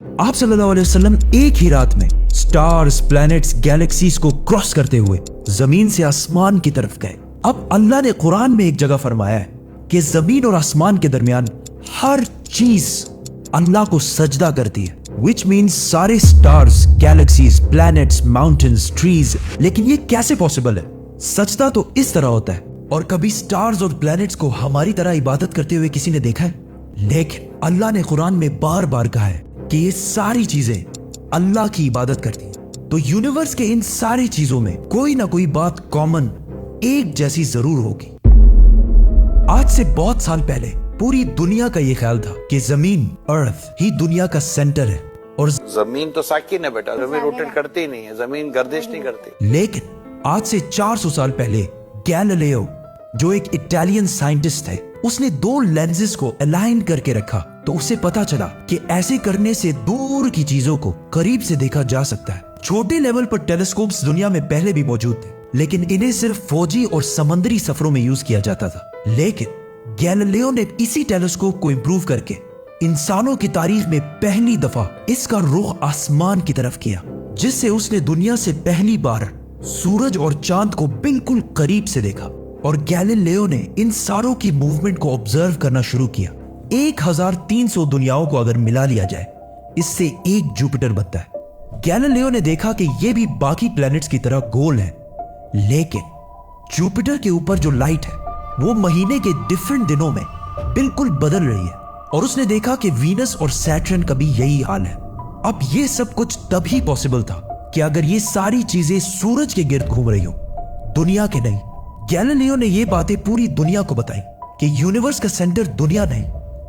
आप सल्लल्लाहु अलैहि वसल्लम एक ही रात में स्टार्स, प्लैनेट्स, गैलेक्सीज को क्रॉस करते हुए जमीन से आसमान की तरफ गए। अब अल्लाह ने कुरान में एक जगह फरमाया है कि जमीन और आसमान के दरमियान हर चीज अल्लाह को सजदा करती है, विच मीन्स सारे stars, galaxies, planets, mountains, trees. लेकिन ये कैसे पॉसिबल है? सजदा तो इस तरह होता है। और कभी स्टार्स और प्लैनेट्स को हमारी तरह इबादत करते हुए किसी ने देखा है? लेकिन अल्लाह ने कुरान में बार बार कहा है कि ये सारी चीजें अल्लाह की इबादत करती हैं। तो यूनिवर्स के इन सारी चीजों में कोई ना कोई बात कॉमन, एक जैसी जरूर होगी। आज से बहुत साल पहले पूरी दुनिया का ये ख्याल था कि जमीन, अर्थ ही दुनिया का सेंटर है और जमीन तो साकिन है बेटा, जमीन रोटेट करती ही नहीं है, जमीन गर्दिश नहीं करती। लेकिन आज से 400 साल पहले गैलीलियो, जो एक इटालियन साइंटिस्ट थे, उसने दो लेंसेज को अलाइन करके रखा तो उसे पता चला कि ऐसे करने से दूर की चीजों को करीब से देखा जा सकता है। छोटे लेवल पर टेलीस्कोप्स दुनिया में पहले भी मौजूद थे, लेकिन इन्हें सिर्फ फौजी और समंदरी सफरों में यूज किया जाता था। लेकिन गैलीलियो ने इसी टेलीस्कोप को इंप्रूव करके इंसानों की तारीख में पहली दफा इसका रुख आसमान की तरफ किया, जिससे उसने दुनिया से पहली बार सूरज और चांद को बिल्कुल करीब से देखा। और गैलीलियो ने इन सारों की मूवमेंट को ऑब्जर्व करना शुरू किया। 1300 दुनियाओं को अगर मिला लिया जाए, इससे एक जुपिटर बनता है। गैलीलियो ने देखा कि ये भी बाकी प्लैनेट्स की तरह गोल है, लेकिन जुपिटर के ऊपर जो लाइट है वो महीने के डिफरेंट दिनों में बिल्कुल बदल रही है। और उसने देखा कि वीनस और सैटर्न का भी यही हाल है। अब ये सब कुछ तभी पॉसिबल था कि अगर ये सारी चीजें सूरज के गिर्द घूम रही हो, दुनिया के नहीं। गैलीलियो ने ये बातें पूरी दुनिया को बताई कि यूनिवर्स का सेंटर दुनिया नहीं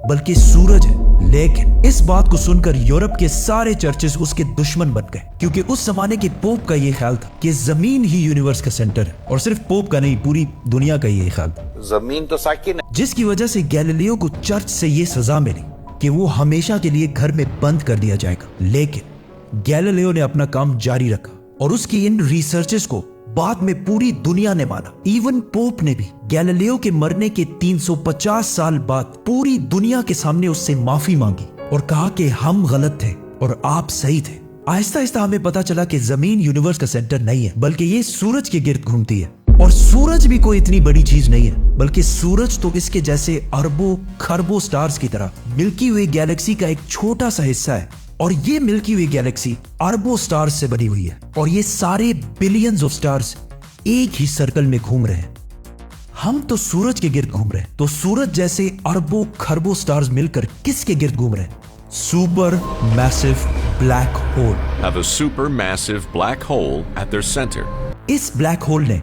बल्कि सूरज है। लेकिन इस बात को सुनकर यूरोप के सारे चर्चेस उसके दुश्मन बन गए, क्योंकि उस जमाने के पोप का ये ख्याल था कि जमीन ही यूनिवर्स का सेंटर है। और सिर्फ पोप का नहीं, पूरी दुनिया का ये ख्याल था। जमीन तो साकिन है। जिसकी वजह से गैलीलियो को चर्च से ये सजा मिली कि वो हमेशा के लिए घर में बंद कर दिया जाएगा। लेकिन गैलीलियो ने अपना काम जारी रखा और उसकी इन रिसर्चेस को बाद में पूरी दुनिया ने माना। इवन पोप ने भी गैलीलियो के मरने के 350 साल बाद पूरी दुनिया के सामने उससे माफी मांगी और कहा कि हम गलत थे और आप सही थे। आहिस्ता आहिस्ता हमें पता चला कि जमीन यूनिवर्स का सेंटर नहीं है, बल्कि ये सूरज के गिर्द घूमती है। और सूरज भी कोई इतनी बड़ी चीज नहीं है, बल्कि सूरज तो इसके जैसे अरबों खरबों स्टार्स की तरह मिल्की वे गैलेक्सी का एक छोटा सा हिस्सा है। और ये मिल्की वे गैलेक्सी अरबों स्टार्स से बनी हुई है और ये सारे बिलियंस ऑफ स्टार्स एक ही सर्कल में घूम रहे हैं। हम तो सूरज के गिर्द घूम रहे हैं, तो सूरज जैसे अरबों खरबों स्टार्स मिलकर किसके गिर्द घूम रहे हैं? Super massive black hole. Have a supermassive black hole at their center. इस ब्लैक होल ने,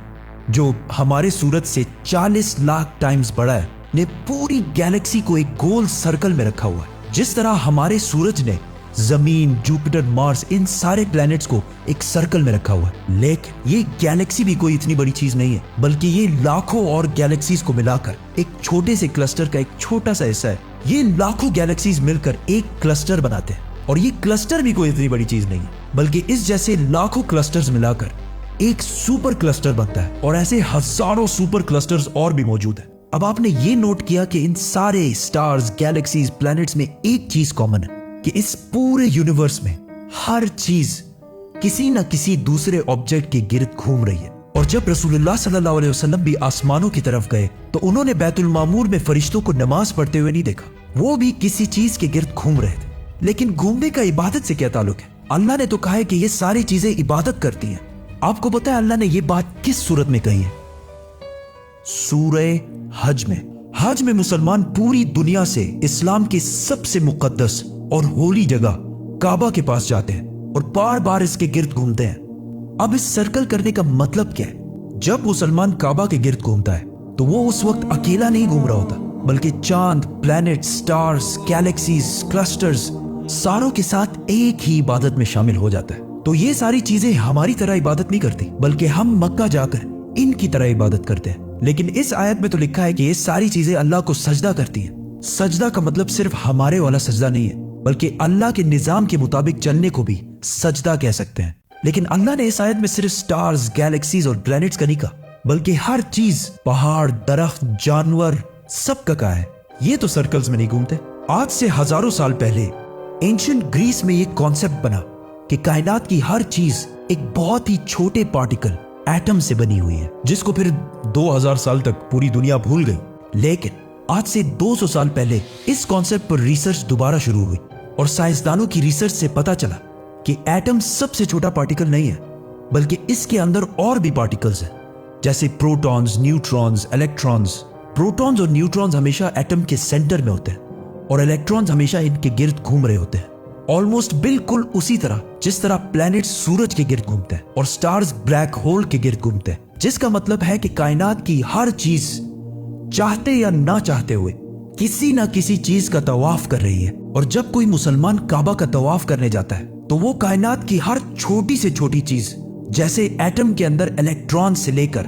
जो हमारे सूरज से 40 लाख टाइम्स बड़ा है, ने पूरी गैलेक्सी को एक गोल सर्कल में रखा हुआ है। जिस तरह हमारे सूरज ने जमीन, जुपिटर, मार्स, इन सारे प्लैनेट्स को एक सर्कल में रखा हुआ है। लेकिन ये गैलेक्सी भी कोई इतनी बड़ी चीज नहीं है, बल्कि ये लाखों और गैलेक्सीज को मिलाकर एक छोटे से क्लस्टर का एक छोटा सा हिस्सा है। ये लाखों गैलेक्सीज मिलकर एक क्लस्टर बनाते हैं और ये क्लस्टर भी कोई इतनी बड़ी चीज नहीं है, बल्कि इस जैसे लाखों क्लस्टर्स मिलाकर एक सुपर क्लस्टर बनता है। और ऐसे हजारों सुपर क्लस्टर्स और भी मौजूद है। अब आपने ये नोट किया कि इन सारे स्टार्स, गैलेक्सीज, प्लैनेट्स में एक चीज कॉमन है कि इस पूरे यूनिवर्स में हर चीज किसी न किसी दूसरे ऑब्जेक्ट के गिर्द घूम रही है। और जब रसूलुल्लाह सल्लल्लाहु अलैहि वसल्लम भी आसमानों की तरफ गए तो उन्होंने बैतुल मामूर में फरिश्तों को नमाज पढ़ते हुए नहीं देखा, वो भी किसी चीज के गिर्द घूम रहे थे। लेकिन घूमने का इबादत से क्या ताल्लुक है? अल्लाह ने तो कहा है कि ये सारी चीजें इबादत करती हैं। आपको पता है अल्लाह ने ये बात किस सूरत में कही है? सूरह हज में। हज में मुसलमान पूरी दुनिया से इस्लाम की सबसे मुकद्दस और होली जगह काबा के पास जाते हैं और बार बार इसके गिर्द घूमते हैं। अब इस सर्कल करने का मतलब क्या है? जब मुसलमान काबा के गिर्द घूमता है तो वो उस वक्त अकेला नहीं घूम रहा होता, बल्कि चांद, प्लैनेट, स्टार्स, गैलेक्सीज, क्लस्टर्स सारों के साथ एक ही इबादत में शामिल हो जाता है। तो ये सारी चीजें हमारी तरह इबादत नहीं करती, बल्कि हम मक्का जाकर इनकी तरह इबादत करते हैं। लेकिन इस आयत में तो लिखा है कि ये सारी चीजें अल्लाह को सजदा करती हैं। सजदा का मतलब सिर्फ हमारे वाला सजदा नहीं है, बल्कि अल्लाह के निजाम के मुताबिक चलने को भी सजदा कह सकते हैं। लेकिन अल्लाह ने इस आयत में सिर्फ स्टार्स, गैलेक्सीज और प्लैनेट्स का नहीं कहा, बल्कि हर चीज, पहाड़, दरख्त, जानवर, सब का कहा है। ये तो सर्कल्स में नहीं घूमते। आज से हजारों साल पहले एंशिएंट ग्रीस में एक कॉन्सेप्ट बना कि कायनात की हर चीज एक बहुत ही छोटे पार्टिकल एटम से बनी हुई है, जिसको फिर 2000 साल तक पूरी दुनिया भूल गई। लेकिन आज से 200 साल पहले इस कॉन्सेप्ट पर रिसर्च दोबारा शुरू हुई और साइंसदानों की रिसर्च से पता चला कि एटम सबसे छोटा पार्टिकल नहीं है, बल्कि इसके अंदर और भी पार्टिकल्स हैं, जैसे प्रोटॉन्स, न्यूट्रॉन्स, इलेक्ट्रॉन्स। प्रोटॉन्स और न्यूट्रॉन्स हमेशा एटम के सेंटर में होते हैं और इलेक्ट्रॉन्स हमेशा इनके गिर्द घूम रहे होते हैं, ऑलमोस्ट बिल्कुल उसी तरह जिस तरह प्लैनेट्स सूरज के गिर्द घूमते हैं और स्टार्स ब्लैक होल के गिर्द घूमते हैं। जिसका मतलब है कि कायनात की हर चीज चाहते या ना चाहते हुए किसी ना किसी चीज का तवाफ कर रही है। और जब कोई मुसलमान काबा का तवाफ करने जाता है तो वो कायनात की हर छोटी से छोटी चीज, जैसे एटम के अंदर इलेक्ट्रॉन से लेकर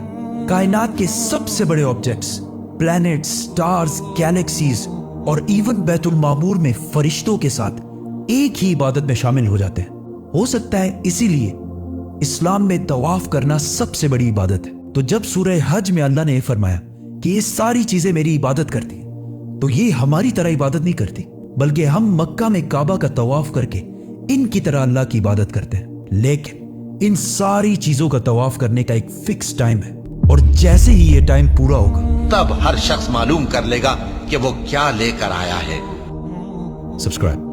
कायनात के सबसे बड़े ऑब्जेक्ट्स, प्लैनेट्स, स्टार्स, गैलेक्सीज और इवन बैतुल मामूर में फरिश्तों के साथ एक ही इबादत में शामिल हो जाते हैं। हो सकता है इसीलिए इस्लाम में तवाफ करना सबसे बड़ी इबादत है। तो जब सूरह हज में अल्लाह ने फरमाया कि ये सारी चीजें मेरी इबादत करती हैं, तो ये हमारी तरह इबादत नहीं करती, बल्कि हम मक्का में काबा का तवाफ करके इनकी तरह अल्लाह की इबादत करते हैं। लेकिन इन सारी चीजों का तवाफ करने का एक फिक्स टाइम है और जैसे ही ये टाइम पूरा होगा तब हर शख्स मालूम कर लेगा कि वो क्या लेकर आया है। सब्सक्राइब।